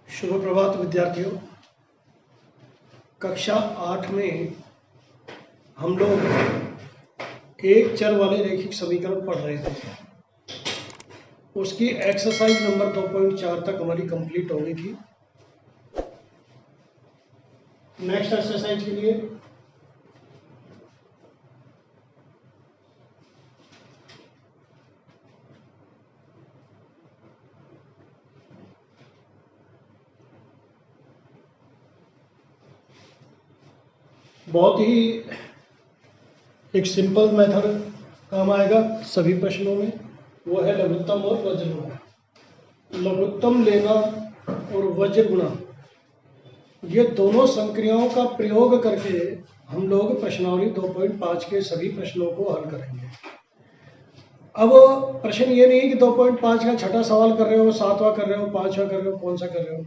शुभ प्रभात विद्यार्थियों। कक्षा 8 में हम लोग एक चर वाले रैखिक समीकरण पढ़ रहे थे। उसकी एक्सरसाइज नंबर 2.4 तक हमारी कंप्लीट हो गई थी। नेक्स्ट एक्सरसाइज के लिए बहुत ही एक सिंपल मेथड काम आएगा सभी प्रश्नों में, वो है लघुत्तम और वज्र गुणा। लघुत्तम लेना और वज्र गुणा, ये दोनों संक्रियाओं का प्रयोग करके हम लोग प्रश्नावली 2.5 के सभी प्रश्नों को हल करेंगे। अब प्रश्न ये नहीं कि 2.5 का छठा सवाल कर रहे हो, सातवां कर रहे हो, पांचवा कर रहे हो, कौन सा कर रहे हो।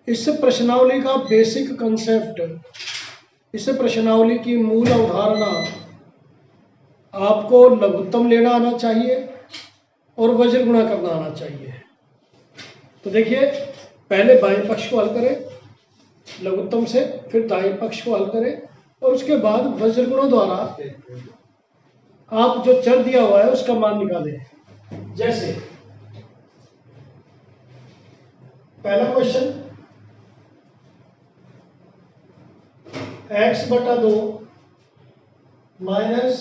इस प्रश्नावली का बेसिक कंसेप्ट, इस प्रश्नावली की मूल अवधारणा आपको लघुत्तम लेना आना चाहिए और वज्र गुणा करना आना चाहिए। तो देखिए, पहले बाएं पक्ष को हल करें लघुत्तम से, फिर दाएं पक्ष को हल करें और उसके बाद वज्र गुणों द्वारा आप जो चर दिया हुआ है उसका मान निकालें। जैसे पहला क्वेश्चन, x/2 माइनस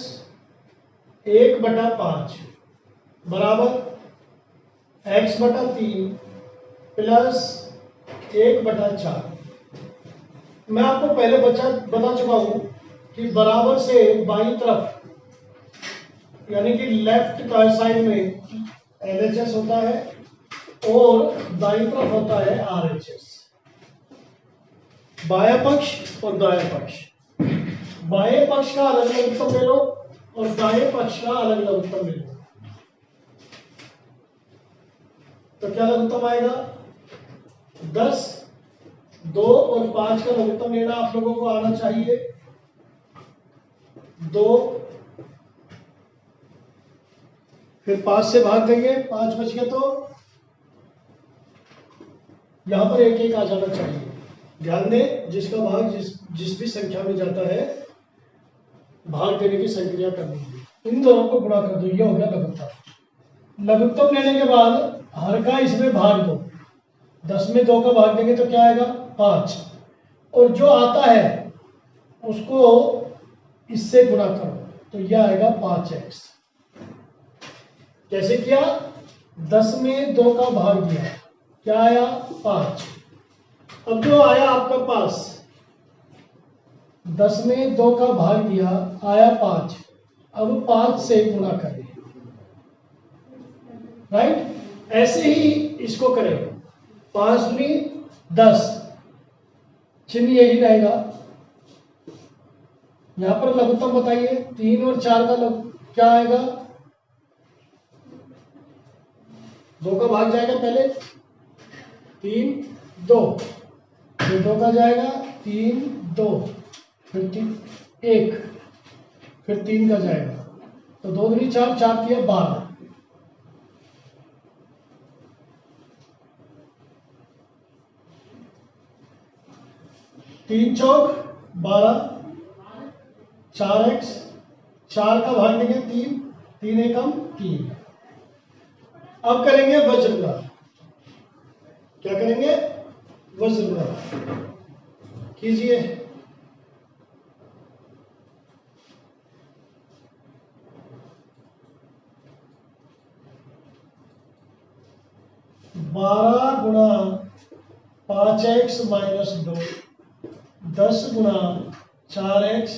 1/5 बराबर x/3 प्लस 1/4। मैं आपको पहले बता चुका हूं कि बराबर से बाईं तरफ यानी कि लेफ्ट साइड में LHS होता है और दाईं तरफ होता है RHS। बायां पक्ष और दायां पक्ष, बाएं पक्ष का अलग लघुत्तम ले लो और दाएं पक्ष का अलग लघुत्तम ले लो, तो क्या लघुत्तम आएगा? 10, 2 और 5 का लघुत्तम लेना आप लोगों को आना चाहिए। 2, फिर 5 से भाग देंगे, 5 बच गया, तो यहां पर 1 आ जाना चाहिए। ध्यान दें, जिसका भाग जिस भी संख्या में जाता है भाग देने की संक्रिया करनी है। इन दोनों को गुणा कर दो, ये हो गया लघुत्तम। लघुत्तम लेने के बाद हर का इसमें भाग दो। 10 में 2 का भाग देंगे तो क्या आएगा? 5। और जो आता है उसको इससे गुणा करो तो यह आएगा 5x। कैसे किया? 10 में 2 का भाग दिया, क्या आया? 5। अब जो आया आपका पास, 10 में 2 का भाग दिया, आया 5। अब 5 से गुणा करें, राइट? ऐसे ही इसको करें, 5 दूनी 10, चिन्ह यही रहेगा। यहां पर लघुत्तम बताइए, 3 और 4 का क्या आएगा? 2 का भाग जाएगा पहले, 3, 2, फिर 2 का जाएगा, 3, 2, फिर 1, फिर 3 का जाएगा, तो 2 दूनी 4, 4 किया 12। तीन चौक 12, 4x, 4 का भाग देंगे 3, 3 एकम 3। अब करेंगे वज्र गुणा। क्या करेंगे? वज्र गुणा कीजिए। बारह गुणा 5x माइनस 2, 10 गुणा 4x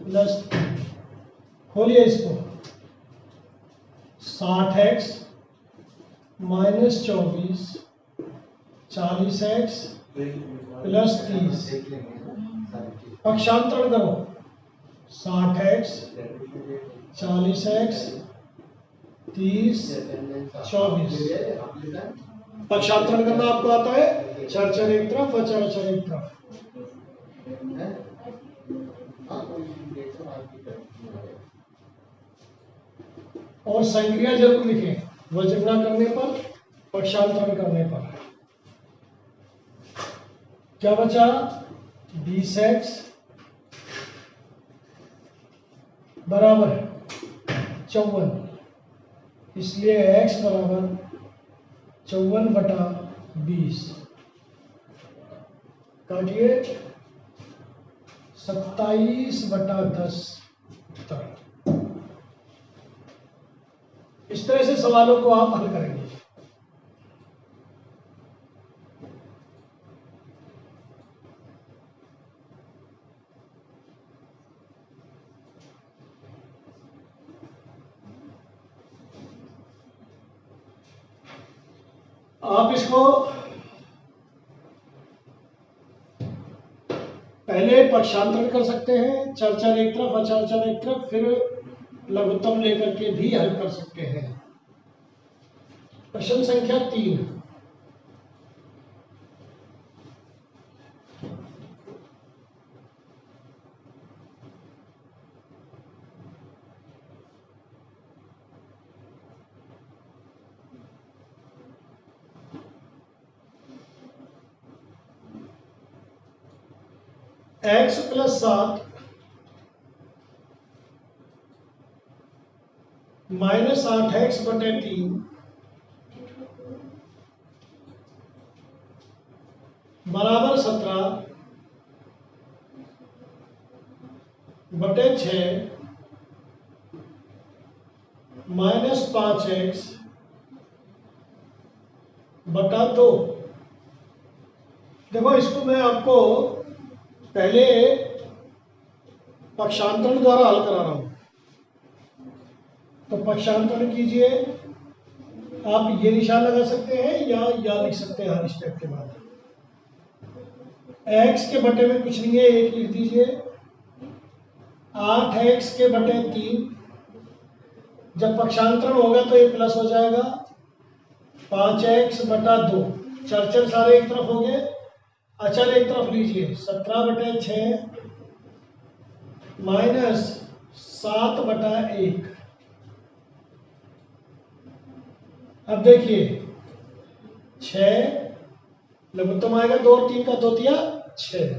प्लस 3। खोलिए इसको, 60x माइनस 24, 40x प्लस 30। पक्षांतरण करो, 60x, 40x, 30, 24। पक्षांतरण करना आपको आता है? चर चर एक तरफ और चर चर एक तरफ। और संक्रिया जरूर लिखें, वज्र गुणा करने पर, पक्षांतरण करने पर। क्या बचा 20x बराबर 54, इसलिए x बराबर 54/20 काटिए 27/10 उत्तर। इस तरह से सवालों को आप हल करेंगे। आप इसको पहले पक्षांतरण कर सकते हैं, चर एक तरफ अचर एक तरफ, फिर लघुत्तम लेकर के भी हल कर सकते हैं। प्रश्न संख्या 3, x + 7 -8x/3 बराबर 17/6 -5x/2। देखो, इसको मैं आपको पहले पक्षांतरण द्वारा हल करा रहा हूं। तो पक्षांतरण कीजिए। आप ये निशान लगा सकते हैं या लिख सकते हैं हर स्टेप के बाद। x के बटे में कुछ नहीं है, 1 लिख दीजिए। 8x/3, जब पक्षांतरण होगा तो ये प्लस हो जाएगा। 5x/2, चर सारे एक तरफ हो गए, अचर एक तरफ लीजिए। 17/6 -7/1। अब देखिए 6 लघुत्तम आएगा, 2 और 3 का 2 तिया 6,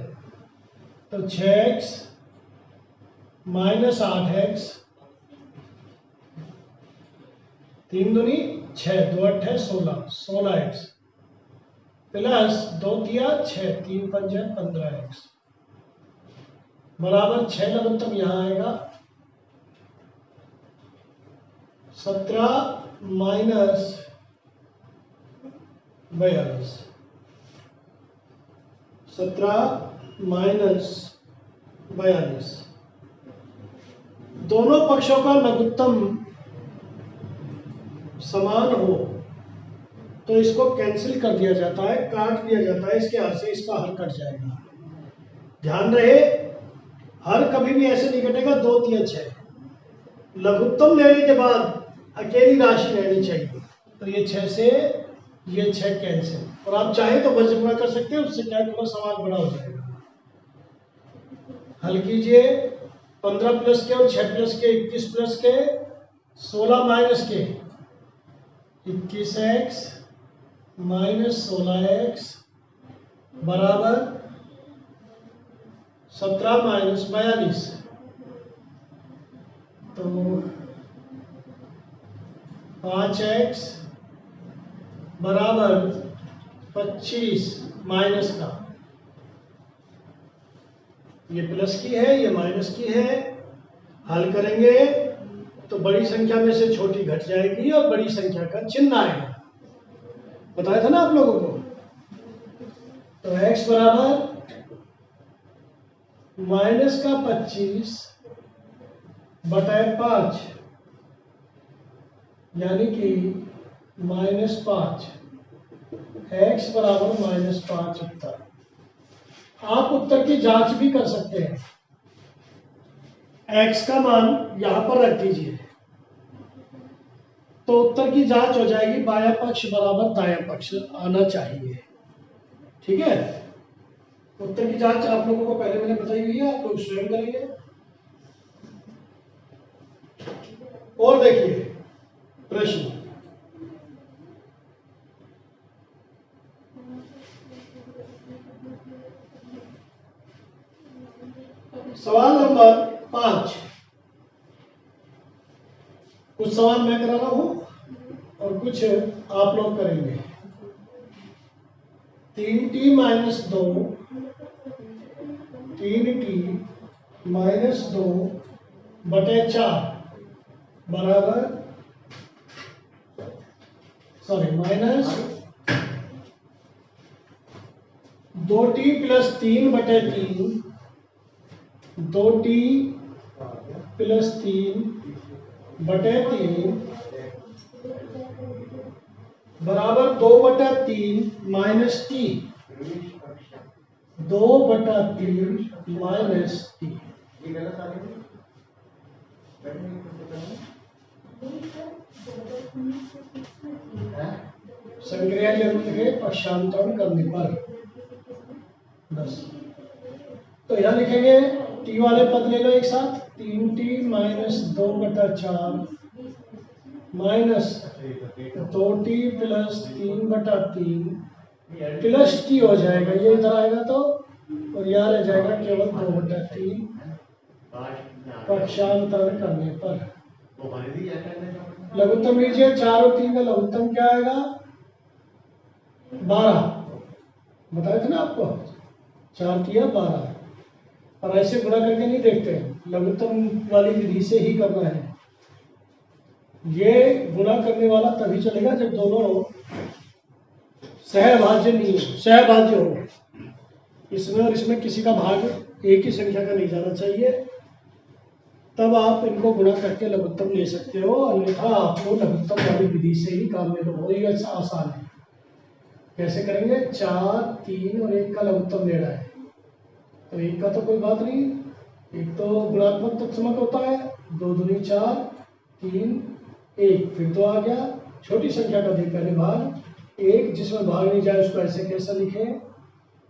तो 6x -8x, 3 दूनी 6, 2 8 16, 16x प्लस 2 तिया 6, 3 5 15x बराबर 6 लघुत्तम यहाँ आएगा। 17 - 42, 17 - 42। दोनों पक्षों का लघुत्तम समान हो तो इसको कैंसिल कर दिया जाता है, काट दिया जाता है। इसके हर से इसका हर कट जाएगा। ध्यान रहे, हर कभी भी ऐसे नहीं कटेगा 2 तिया 6। लघुत्तम लेने के बाद अकेली राशि रहनी चाहिए। तो ये 6 से ये 6 कैंसिल, और आप चाहें तो वज्र गुणा कर सकते हैं, उससे क्या थोड़ा सवाल बड़ा हो जाएगा। हल कीजिए। 15 प्लस के और 6 प्लस के 21 प्लस के 16 माइनस के 21x -16x बराबर 17 - 42। तो 5x बराबर 25 माइनस का, ये प्लस की है, ये माइनस की है। हल करेंगे तो बड़ी संख्या में से छोटी घट जाएगी और बड़ी संख्या का चिन्ह आएगा। बताया था ना आप लोगों को। तो x बराबर -25/5 यानी कि -5, x बराबर -5 उत्तर। आप उत्तर की जांच भी कर सकते हैं। x का मान यहां पर रख दीजिए तो उत्तर की जांच हो जाएगी। बायां पक्ष बराबर दायां पक्ष आना चाहिए। ठीक है, उत्तर की जांच आप लोगों को पहले मैंने बताई हुई है, आप लोग स्वयं करेंगे। और देखिए प्रश्न, सवाल नंबर 5। कुछ सवाल मैं करा रहा हूं और कुछ आप लोग करेंगे। 3t माइनस 2, 3t माइनस 2 बटे 4 बराबर, सॉरी, माइनस 2t प्लस 3 बटे 3, 2t प्लस 3 बटे 3 बराबर 2/3 माइनस टी, 2/3 माइनस टी। संक्रिया जरूर लिखे पक्षांतरण करने पर 10। तो यहाँ लिखेंगे टी वाले पद ले लो एक साथ, 3t minus 2/4 minus 2t plus 3/3 plus T हो जाएगा, ये इधर आएगा तो, और यहाँ रह जाएगा केवल 2/3 पक्षांतरण करने पर। लघुत्तम लीजिए, 4 और 3 का लघुत्तम क्या आएगा? 12। बताए थे ना आपको, 4 3 12। और ऐसे गुणा करके नहीं देखते, लघुत्तम वाली विधि से ही करना है। ये गुणा करने वाला तभी चलेगा जब दोनों सहभाज्य नहीं हो, सहभाज्य हो। इसमें और इसमें किसी का भाग एक ही संख्या का नहीं जाना चाहिए, तब आप इनको गुणा करके लघुत्तम ले सकते हो। अन्यथा आपको लघुत्तम वाली विधि से ही काम लेना होगा, अच्छा आसान है। कैसे करेंगे? 4 3 और 1 का लघुत्तम ले रहा है, तो 1 का तो कोई बात नहीं, एक तो गुणात्मक तत्समक होता है, 2 दूनी 4, 3 1, फिर 2 आ गया। छोटी संख्या का दे पहले भाग, 1 जिसमें भाग नहीं जाए उसको ऐसे कैसे लिखें,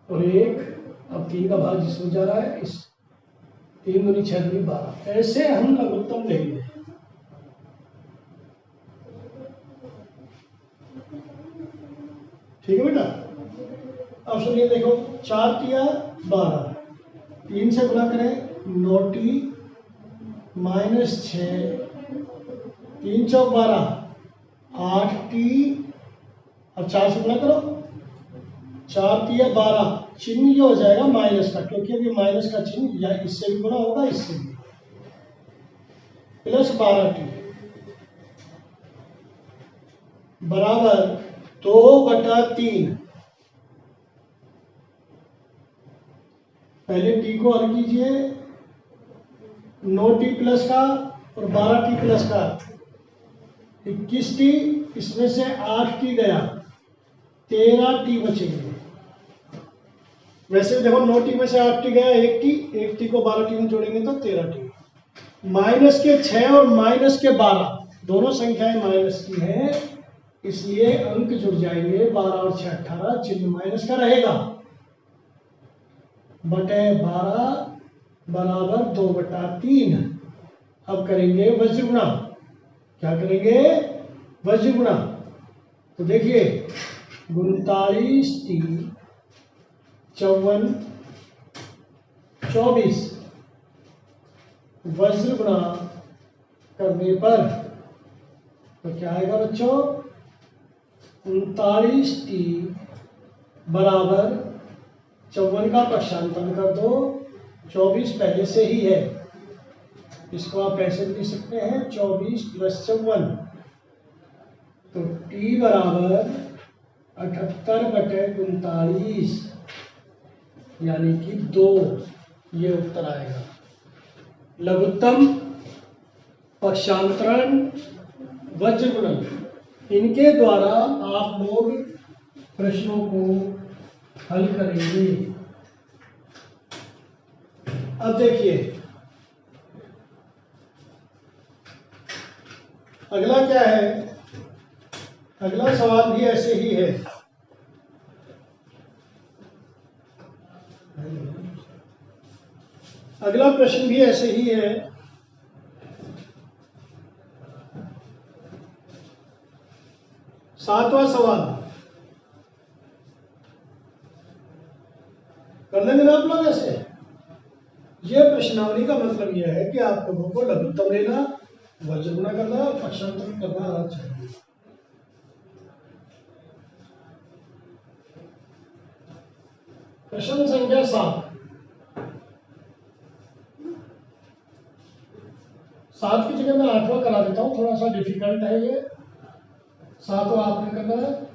और 1 अब 3 का भाग जिसमें जा रहा है, इस 3 दूनी 6 दूनी 12, ऐसे हम लघुत्तम लेंगे। ठीक है बेटा। अब सुनिए, देखो 4 तिया 12, 3 से गुणा करें 9t माइनस 6, 3 चौक 12, 8t, अब 4 से गुणा करो, 4 तिया 12, चिन्ह ये हो जाएगा माइनस का, क्योंकि अभी माइनस का चिन्ह या इससे भी गुणा होगा, इससे भी, प्लस 12t बराबर 2/3। पहले टी को हल कीजिए, 9t प्लस का और 12t प्लस का, 21t, इसमें से 8t गया, 13t बचेंगे। वैसे देखो 9t में से 8t गया, 1t को 12t में जोड़ेंगे तो 13t। माइनस के 6 और माइनस के 12 दोनों संख्याएं माइनस की हैं, इसलिए अंक जुड़ जाएंगे, 12 और 6 18, चिन्ह माइनस का रहेगा, बटे 12 बराबर 2/3। अब करेंगे वज्र गुणा। क्या करेंगे? वज्र गुणा। तो देखिए 39t 54 24 वज्र गुणा करने पर तो क्या आएगा बच्चों? 39t बराबर 54 का पक्षांतरण कर दो, 24 पहले से ही है, इसको आप ऐसे लिख सकते हैं 24 प्लस 54, तो t बराबर 78/39 यानी कि 2, ये उत्तर आएगा। लघुत्तम, पक्षांतरण, वज्र गुणन, इनके द्वारा आप लोग प्रश्नों को हल करेंगे। अब देखिए अगला क्या है, अगला सवाल भी ऐसे ही है। अगला प्रश्न भी ऐसे ही है। सातवां सवाल कर लेंगे ना आप लोग ऐसे? ये प्रश्नावली का मतलब यह है कि आप लोगों को लघुत्तम लेना, वर्ज गुणा करना और पक्षांतर करना आना चाहिए। प्रश्न संख्या 7। 7 की जगह मैं 8वां करा देता हूँ, थोड़ा सा डिफिकल्ट है ये। 7वां आपने करना है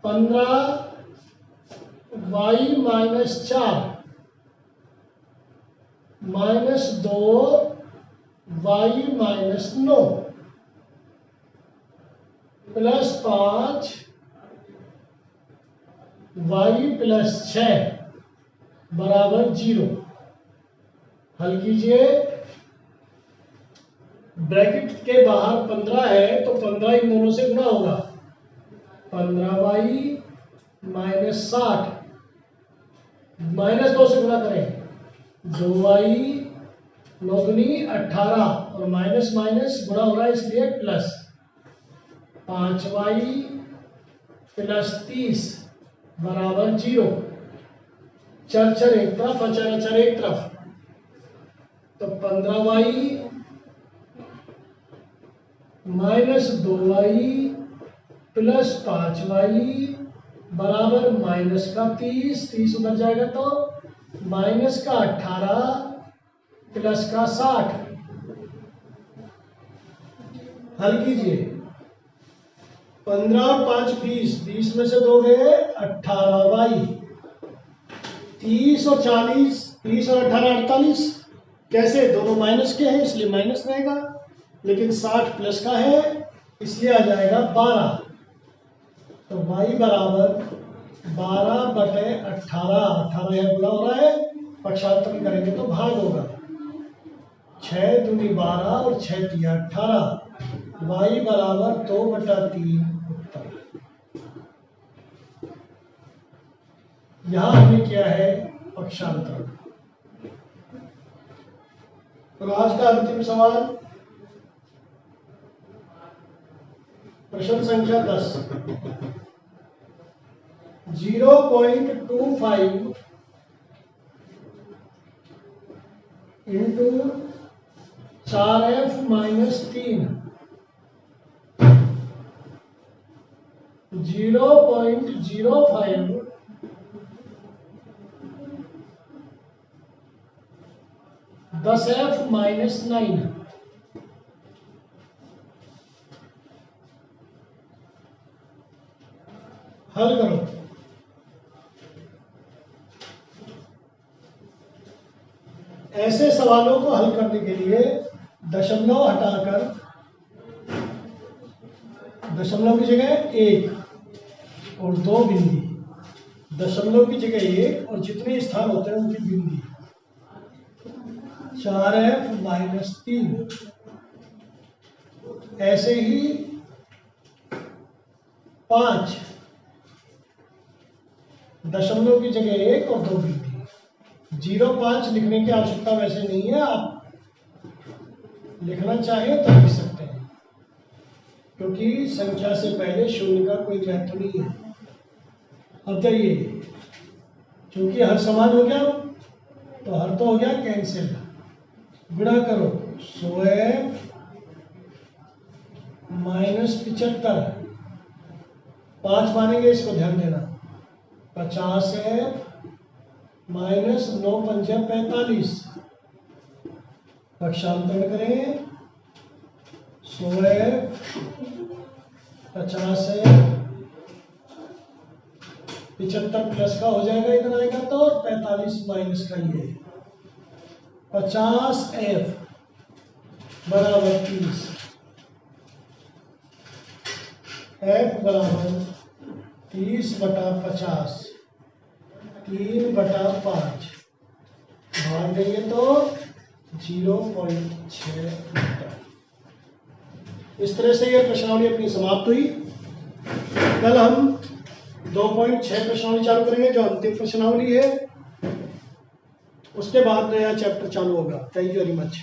15y minus 4 minus 2y minus 9 plus 5y plus 6 बराबर 0। हल कीजिए। ब्रैकेट के बाहर 15 है तो 15 इन दोनों से गुणा होगा। 15y माइनस 60 माइनस 2 से गुणा करें 2y 9 दूनी 18 और माइनस माइनस गुणा हो रहा है इसलिए प्लस 5y प्लस 30 बराबर 0। चर एक तरफ और चर एक तरफ, तो 15y minus 2y plus 5y बराबर माइनस का 30 उधर जाएगा तो माइनस का 18 प्लस का 60। हल कीजिए। 15 और 5 20 में से 2 गए 18y। 30 और 40, 30 और 18 48। कैसे? दोनों माइनस के हैं इसलिए माइनस रहेगा, लेकिन 60 प्लस का है इसलिए आ जाएगा 12। तो y बराबर 12/18। 18 यह गुणा हो रहा है, पक्षांतर करेंगे तो भाग होगा। 6 दूनी 12 और 6 तिया 18। y बराबर 2/3 उत्तर। यहां हमने किया है पक्षांतर। तो आज का अंतिम सवाल प्रश्न संख्या 10। 0.25 into 4f minus 3 0.05 10f minus 9। हल करो। ऐसे सवालों को हल करने के लिए दशमलव हटाकर दशमलव की जगह 1 और 2 बिंदी, दशमलव की जगह 1 और जितने स्थान होते हैं उनकी बिंदी। 4f minus 3। ऐसे ही 5 दशमलव की जगह 1 और 2 बिंदी। 0.5 लिखने की आवश्यकता वैसे नहीं है, आप लिखना चाहें तो लिख सकते हैं, क्योंकि संख्या से पहले शून्य का कोई महत्व नहीं है। अब जाइए, क्योंकि हर समान हो गया तो हर तो हो गया कैंसिल। गुणा करो 100f माइनस 75। 5 मानेंगे, इसको ध्यान देना। 50f माइनस 9 पंजे 45। पक्षांतर करें 100f 50f 75 प्लस का हो जाएगा, इधर आएगा तो 45 माइनस का ये 50f बराबर 30। f बराबर 30/50 3/5 भाग देंगे तो 0.6 मीटर। इस तरह से यह प्रश्नावली अपनी समाप्त हुई। कल हम 2.6 प्रश्नावली चालू करेंगे, जो अंतिम प्रश्नावली है। उसके बाद नया चैप्टर चालू होगा। Thank you very much.